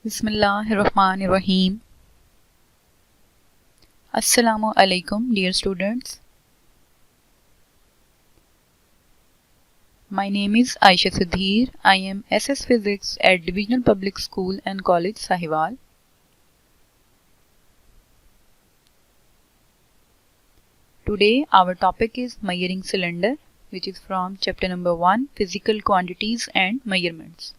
Bismillahirrahmanirrahim. Assalamu alaikum, dear students. My name is Aisha Sudhir. I am SS Physics at Divisional Public School and College, Sahiwal. Today, our topic is measuring cylinder, which is from chapter number 1, Physical Quantities and Measurements.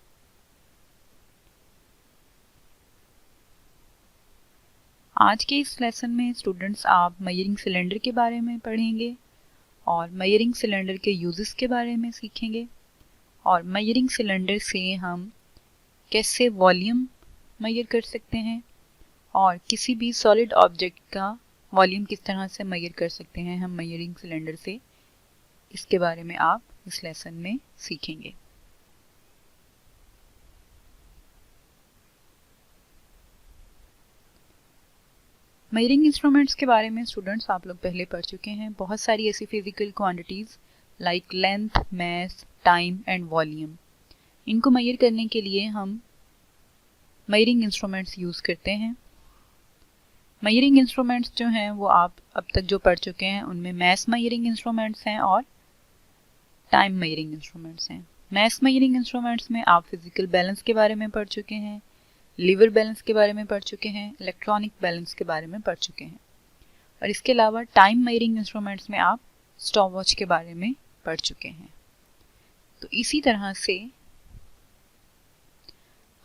आज के इस lesson में students आप measuring cylinder के बारे में पढ़ेंगे और मेजरिंग सिलेंडर के यूजेस के बारे में सीखेंगे और मेजरिंग सिलेंडर से हम कैसे वॉल्यूम मेजर कर सकते हैं और किसी भी सॉलिड ऑब्जेक्ट का वॉल्यूम किस तरह से मेजर कर सकते हैं हम मेजरिंग सिलेंडर से, इसके बारे में आप इस लेसन में सीखेंगे। मेजरिंग इंस्ट्रूमेंट्स के बारे में स्टूडेंट्स आप लोग पहले पढ़ चुके हैं। बहुत सारी ऐसी physical quantities like length, mass, time and volume, इनको मेजर करने के लिए हम मेजरिंग इंस्ट्रूमेंट्स यूज़ करते हैं। मेजरिंग इंस्ट्रूमेंट्स जो हैं वो आप अब तक जो पढ़ चुके हैं उनमें मास मेजरिंग इंस्ट्रूमेंट्स हैं और टाइम मेजरिंग इंस्ट्रूमेंट्स हैं। मास मेजरिंग इंस्ट्रूमेंट्स में आप फिजिकल बैलेंस के बारे में पढ़ चुके हैं, लीवर बैलेंस के बारे में पढ़ चुके हैं, इलेक्ट्रॉनिक बैलेंस के बारे में पढ़ चुके हैं और इसके अलावा टाइम मेजरिंग इंस्ट्रूमेंट्स में आप स्टॉपवॉच के बारे में पढ़ चुके हैं। तो इसी तरह से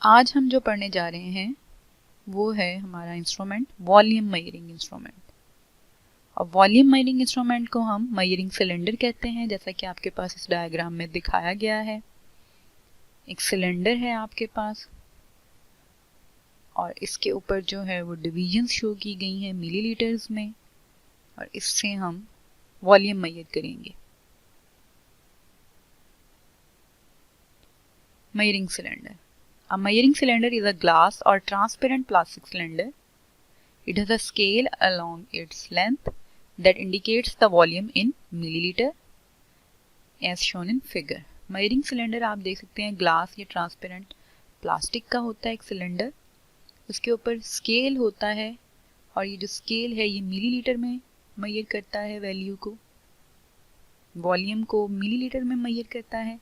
आज हम जो पढ़ने जा रहे हैं वो है हमारा इंस्ट्रूमेंट वॉल्यूम मेजरिंग इंस्ट्रूमेंट। और वॉल्यूम मेजरिंग इंस्ट्रूमेंट को हम मेजरिंग सिलेंडर कहते हैं, जैसा कि आपके पास इस डायग्राम में दिखाया गया है। एक सिलेंडर है आपके पास और इसके ऊपर जो है वो डिवीजन्स शो की गई हैं मिलीलीटर्स में और इससे हम वॉल्यूम मेजर करेंगे। Measuring cylinder. A measuring cylinder is a glass or transparent plastic cylinder. It has a scale along its length that indicates the volume in milliliter as shown in figure. Measuring cylinder आप देख सकते हैं glass या transparent plastic का होता है एक cylinder, उसके ऊपर स्केल होता है और ये जो स्केल है ये मिलीलीटर में मेजर करता है वैल्यू को, वॉल्यूम को मिलीलीटर में मेजर करता है।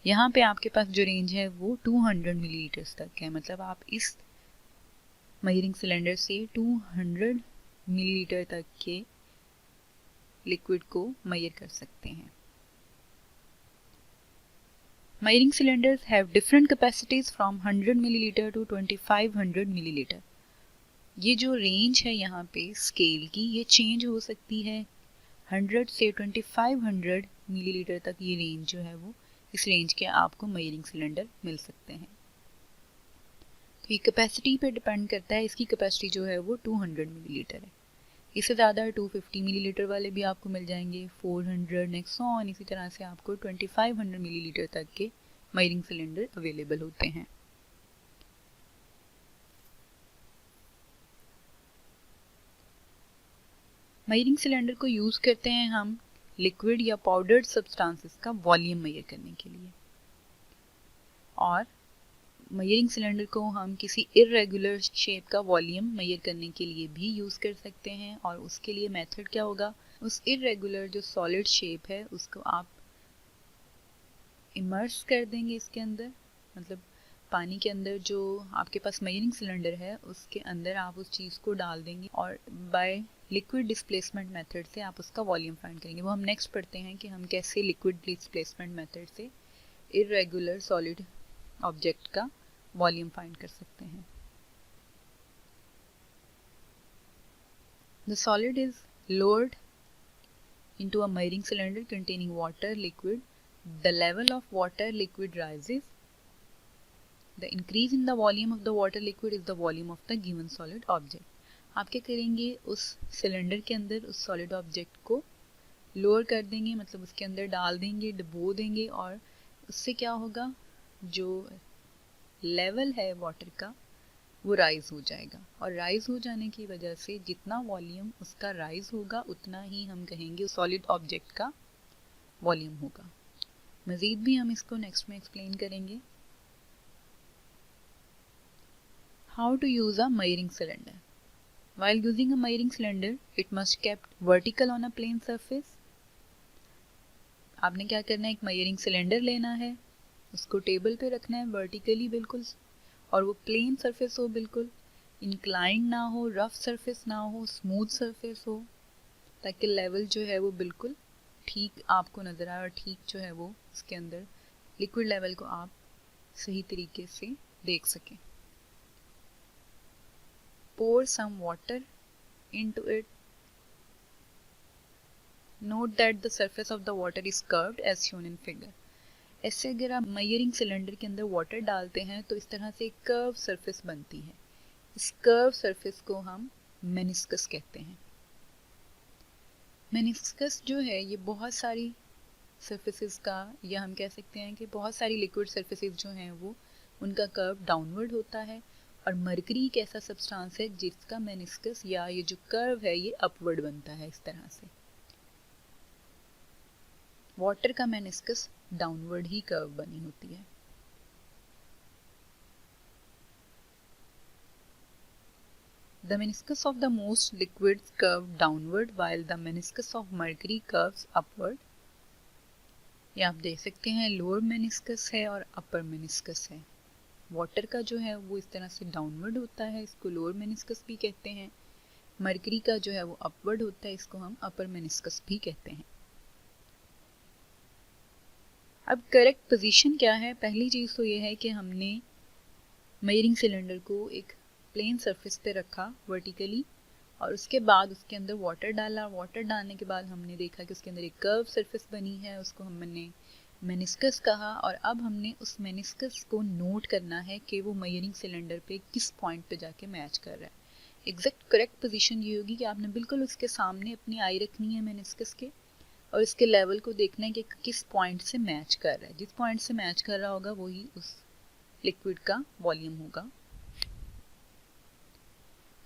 यहाँ पे आपके पास जो रेंज है वो 200 मिलीलीटर्स तक है, मतलब आप इस मेजरिंग सिलेंडर से 200 मिलीलीटर तक के लिक्विड को मेजर कर सकते हैं। Measuring cylinders have different capacities from 100 milliliter to 2500 milliliter. ये जो रेंज है यहाँ पे स्केल की ये चेंज हो सकती है 100 से 2500 मिलीलीटर तक। ये रेंज जो है वो इस रेंज के आपको मेजरिंग सिलेंडर मिल सकते हैं। तो ये कैपेसिटी पे डिपेंड करता है, इसकी कैपेसिटी जो है वो 200 मिलीलीटर है। इससे ज़्यादा 250 मिलीलीटर वाले भी आपको मिल जाएंगे, 400 नेक्स्ट ऑन, इसी तरह से आपको 2500 मिलीलीटर तक के मेजरिंग सिलेंडर अवेलेबल होते हैं। मेजरिंग सिलेंडर को यूज़ करते हैं हम लिक्विड या पाउडर्ड सब्सटेंसेस का वॉल्यूम मेजर करने के लिए और मेजरिंग सिलेंडर को हम किसी इर्रेगुलर शेप का वॉल्यूम मेजर करने के लिए भी यूज़ कर सकते हैं। और उसके लिए मेथड क्या होगा, उस इर्रेगुलर जो सॉलिड शेप है उसको आप इमर्स कर देंगे इसके अंदर, मतलब पानी के अंदर जो आपके पास मेजरिंग सिलेंडर है उसके अंदर आप उस चीज़ को डाल देंगे और बाय लिक्विड डिस्प्लेसमेंट मेथड से आप उसका वॉल्यूम फाइंड करेंगे। वो हम नेक्स्ट पढ़ते हैं कि हम कैसे लिक्विड डिस्प्लेसमेंट मेथड से इर्रेगुलर सॉलिड ऑब्जेक्ट का वॉल्यूम फाइंड कर सकते हैं। The solid is lowered into a measuring cylinder containing water liquid. The level of water liquid rises. The increase in the volume of the water liquid is the volume of the given solid object. आप क्या करेंगे, उस cylinder के अंदर उस solid object को lower कर देंगे, मतलब उसके अंदर डाल देंगे, डुबो देंगे और उससे क्या होगा, जो लेवल है वाटर का वो राइज हो जाएगा और राइज हो जाने की वजह से जितना वॉल्यूम उसका राइज होगा उतना ही हम कहेंगे सॉलिड ऑब्जेक्ट का वॉल्यूम होगा। मज़ीद भी हम इसको नेक्स्ट में एक्सप्लेन करेंगे। How to use a measuring cylinder? While using a measuring cylinder, it must kept vertical on a plane surface. आपने क्या करना है, एक measuring cylinder लेना है, उसको टेबल पे रखना है वर्टिकली बिल्कुल, और वो प्लेन सरफेस हो, बिल्कुल इंक्लाइंड ना हो, रफ सरफेस ना हो, स्मूथ सरफेस हो, ताकि लेवल जो है वो बिल्कुल ठीक आपको नज़र आए और ठीक जो है वो उसके अंदर लिक्विड लेवल को आप सही तरीके से देख सकें. Pour some water into it. Note that the surface of the water is curved as shown in figure. ऐसे अगर आप मेजरिंग सिलेंडर के अंदर वाटर डालते हैं तो इस तरह से एक कर्व सरफेस बनती है. इस कर्व सरफेस को हम मेनिस्कस कहते हैं. मेनिस्कस जो है ये बहुत सारी सरफेसेस का, या हम कह सकते हैं कि बहुत सारी लिक्विड सरफेसेस जो हैं वो उनका कर्व डाउनवर्ड होता है, और मरकरी एक ऐसा सब्सटेंस है जिसका मेनिस्कस या ये जो कर्व है ये अपवर्ड बनता है. इस तरह से वाटर का मेनिस्कस डाउनवर्ड ही कर्व बनी होती है. The meniscus of the most liquids curve downward while the meniscus of mercury curves upward. ये आप देख सकते हैं लोअर मेनिस्कस है और अपर मेनिस्कस है. वाटर का जो है वो इस तरह से डाउनवर्ड होता है, इसको लोअर मेनिस्कस भी कहते हैं. मरकरी का जो है वो अपवर्ड होता है, इसको हम अपर मेनिस्कस भी कहते हैं. अब करेक्ट पोजीशन क्या है? पहली चीज़ तो ये है कि हमने मेजरिंग सिलेंडर को एक प्लेन सरफेस पे रखा वर्टिकली, और उसके बाद उसके अंदर वाटर डाला. वाटर डालने के बाद हमने देखा कि उसके अंदर एक कर्व सरफेस बनी है, उसको हमने मेनिस्कस कहा, और अब हमने उस मेनिस्कस को नोट करना है कि वो मेजरिंग सिलेंडर पे किस पॉइंट पे जाके मैच कर रहा है. एग्जैक्ट करेक्ट पोजीशन ये होगी कि आपने बिल्कुल उसके सामने अपनी आई रखनी है मेनिस्कस के, और इसके लेवल को देखना है कि किस पॉइंट से मैच कर रहा है. जिस पॉइंट से मैच कर रहा होगा वही उस लिक्विड का वॉल्यूम होगा.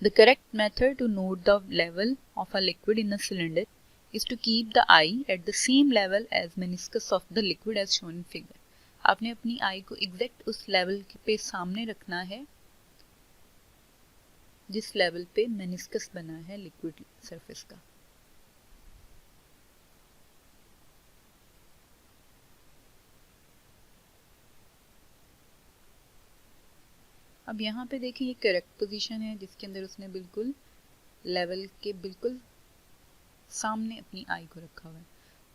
The correct method to note the level of a liquid in a cylinder is to keep the eye at the same level as meniscus of the liquid as shown in figure. आपने अपनी आई को exact उस level पे सामने रखना है जिस level पे मेनिस्कस बना है लिक्विड सरफेस का. अब यहाँ पे देखिए ये करेक्ट पोजीशन है जिसके अंदर उसने बिल्कुल लेवल के बिल्कुल सामने अपनी आई को रखा हुआ है,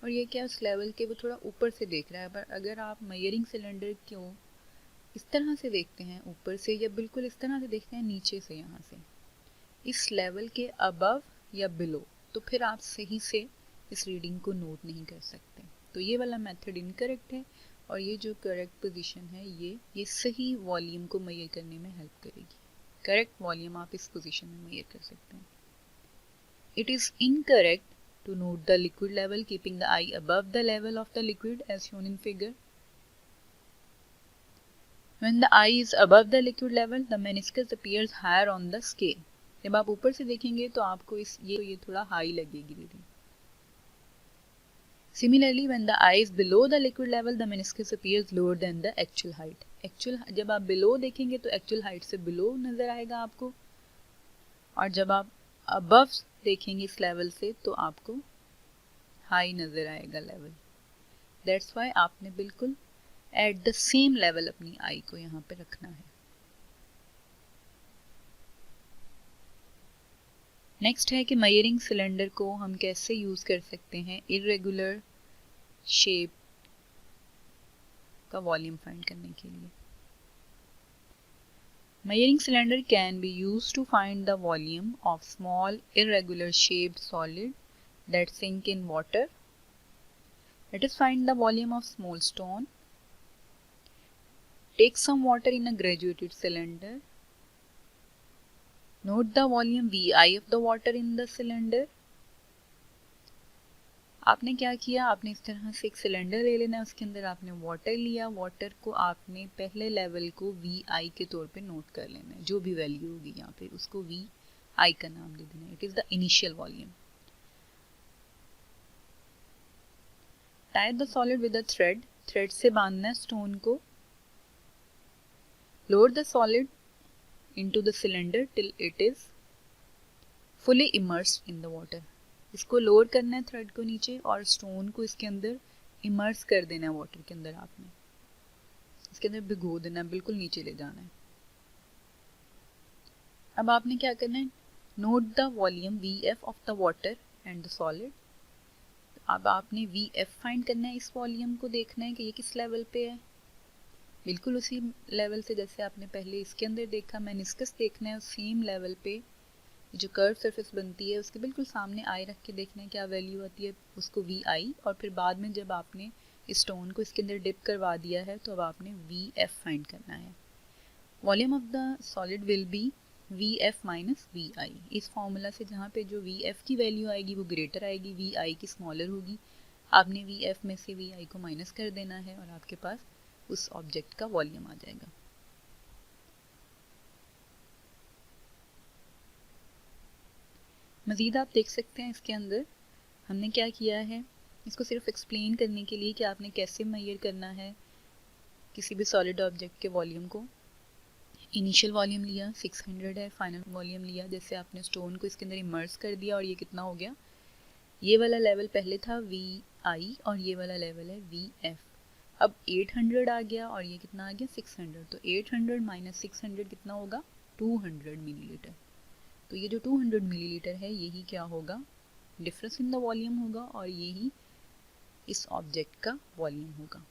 और ये क्या उस लेवल के वो थोड़ा ऊपर से देख रहा है. पर अगर आप मेजरिंग सिलेंडर को इस तरह से देखते हैं ऊपर से, या बिल्कुल इस तरह से देखते हैं नीचे से, यहाँ से इस लेवल के अबव या बिलो, तो फिर आप सही से इस रीडिंग को नोट नहीं कर सकते. तो ये वाला मेथड इनकरेक्ट है, और ये जो करेक्ट पोजीशन है ये सही वॉल्यूम को मेजर करने में हेल्प करेगी. करेक्ट वॉल्यूम आप इस पोजीशन में मेजर कर सकते हैं. It is incorrect to note the liquid level keeping the eye above the level of the liquid as shown in figure. When the eye is above the liquid level, the meniscus appears higher on the scale. जब आप ऊपर से देखेंगे तो आपको ये थोड़ा high लगेगी reading. Similarly, when the eye is below the liquid level, the meniscus appears lower than the actual height. जब आप below देखेंगे तो actual height से below नज़र आएगा आपको, और जब आप above देखेंगे इस लेवल से तो आपको हाई नज़र आएगा लेवल. That's why आपने बिल्कुल at the same level अपनी आई को यहाँ पे रखना है. नेक्स्ट है कि मेजरिंग सिलेंडर को हम कैसे यूज़ कर सकते हैं इरेगुलर शेप का वॉल्यूम फाइंड करने के लिए. Measuring cylinder can be used to find the volume of small irregular shaped solid that sink in water. Let us find the volume of small stone. Take some water in a graduated cylinder. Note the volume VI of the water in the cylinder. आपने क्या किया, आपने इस तरह से एक cylinder ले लेना है, उसके अंदर आपने वाटर लिया. वाटर को आपने पहले लेवल को VI के तौर पे नोट कर लेना है. जो भी वैल्यू होगी यहाँ पे उसको VI का नाम दे देना है. It is the initial volume. Tie the solid with a thread. Thread से बांधना है स्टोन को. Lower the solid into the cylinder till it is fully immersed in the water. इसको लोअर करना है थ्रेड को नीचे और स्टोन को इसके अंदर इमर्स कर देना है वाटर के अंदर। आपने इसके अंदर भिगो देना है, बिल्कुल नीचे ले जाना है। अब आपने क्या करना है, note the volume VF of the water and the solid. अब आपने VF फाइंड करना है, इस वॉल्यूम को देखना है कि ये किस लेवल पे है, बिल्कुल उसी लेवल से जैसे आपने पहले इसके अंदर देखा। मेनिस्कस देखना है, सेम लेवल पे जो कर्व सरफेस बनती है उसके बिल्कुल सामने आई रख के देखना है क्या वैल्यू आती है, उसको VI। और फिर बाद में जब आपने इस स्टोन को इसके अंदर डिप करवा दिया है तो अब आपने VF फाइंड करना है। Volume of the solid will be VF minus VI। इस फॉर्मूला से जहाँ पे जो VF की वैल्यू आएगी वो ग्रेटर आएगी, VI की स्मॉलर होगी। आपने VF में से VI को माइनस कर देना है और आपके पास उस ऑब्जेक्ट का वॉल्यूम आ जाएगा। मज़ीद आप देख सकते हैं इसके अंदर हमने क्या किया है, इसको सिर्फ एक्सप्लेन करने के लिए कि आपने कैसे मेजर करना है किसी भी सॉलिड ऑब्जेक्ट के वॉल्यूम को। इनिशियल वॉल्यूम लिया 600 है, फाइनल वॉल्यूम लिया, जैसे आपने स्टोन को इसके अंदर इमर्स कर दिया और ये कितना हो गया, ये वाला लेवल पहले था VI और ये वाला लेवल है VF। अब 800 आ गया और ये कितना आ गया 600, तो 800 माइनस 600 कितना होगा 200 मिलीलीटर। तो ये जो 200 मिलीलीटर है यही क्या होगा, डिफरेंस इन द वॉल्यूम होगा और यही इस ऑब्जेक्ट का वॉल्यूम होगा।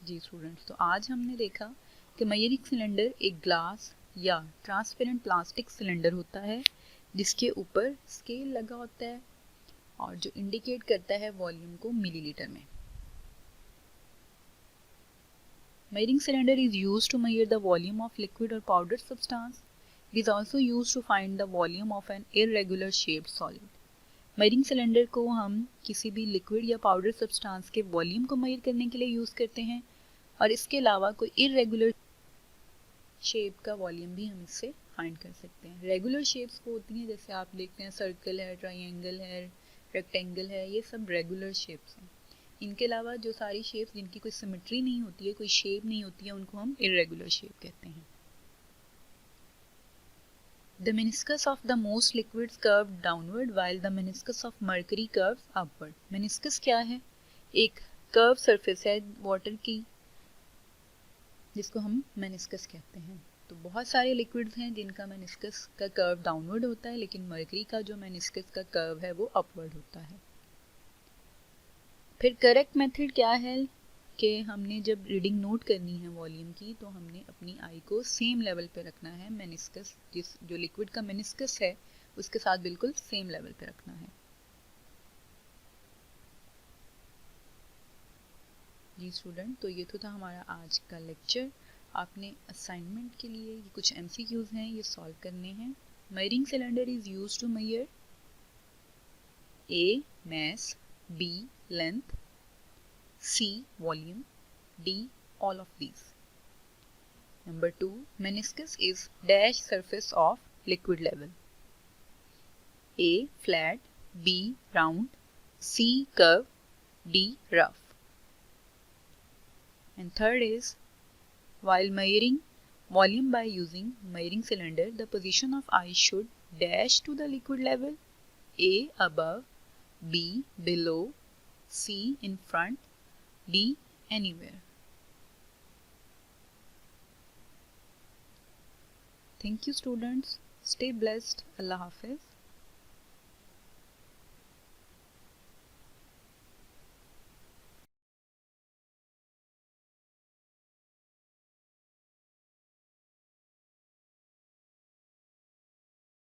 जी स्टूडेंट्स, तो आज हमने देखा कि मेजरिंग सिलेंडर एक ग्लास या ट्रांसपेरेंट प्लास्टिक सिलेंडर होता है जिसके ऊपर स्केल लगा होता है और जो इंडिकेट करता है वॉल्यूम को मिलीलीटर में। Measuring cylinder is used to measure the volume of liquid or powdered substance. It is also used to find the volume of an irregular shaped solid. Measuring cylinder को हम किसी भी liquid या powder substance के volume को major करने के लिए यूज़ करते हैं और इसके अलावा कोई इरेगुलर शेप का वॉल्यूम भी हम इससे फाइंड कर सकते हैं। रेगुलर शेप्स वो होती हैं जैसे आप देखते हैं सर्कल है, ट्राइंगल है, रेक्टेंगल है, ये सब रेगुलर शेप्स हैं। इनके अलावा जो सारी शेप्स जिनकी कोई सिमेट्री नहीं होती है, कोई शेप नहीं होती है, उनको हम इरेगुलर शेप कहते हैं। The meniscus of the most liquids curved downward while the meniscus of mercury curves upward. meniscus क्या है, एक कर्व सरफेस है वाटर की जिसको हम meniscus कहते हैं। तो बहुत सारे लिक्विड्स हैं जिनका meniscus का कर्व डाउनवर्ड होता है, लेकिन मर्करी का जो meniscus का कर्व है वो अपवर्ड होता है। फिर करेक्ट मेथड क्या है कि हमने जब रीडिंग नोट करनी है वॉल्यूम की तो हमने अपनी आई को सेम लेवल पे रखना है, मेनिस्कस जो लिक्विड का मेनिस्कस है उसके साथ बिल्कुल सेम लेवल पे रखना है। जी स्टूडेंट, तो ये तो था हमारा आज का लेक्चर। आपने असाइनमेंट के लिए ये कुछ MCQs हैं, ये सॉल्व करने हैं। Measuring cylinder is used to measure A mass, B length, C volume, D all of these. Number 2, meniscus is dash surface of liquid level. A flat, B round, C curve, D rough. And third is, while measuring volume by using measuring cylinder, the position of eye should dash to the liquid level, A above, B below, C in front, D anywhere. Thank you students. Stay blessed. Allah Hafiz.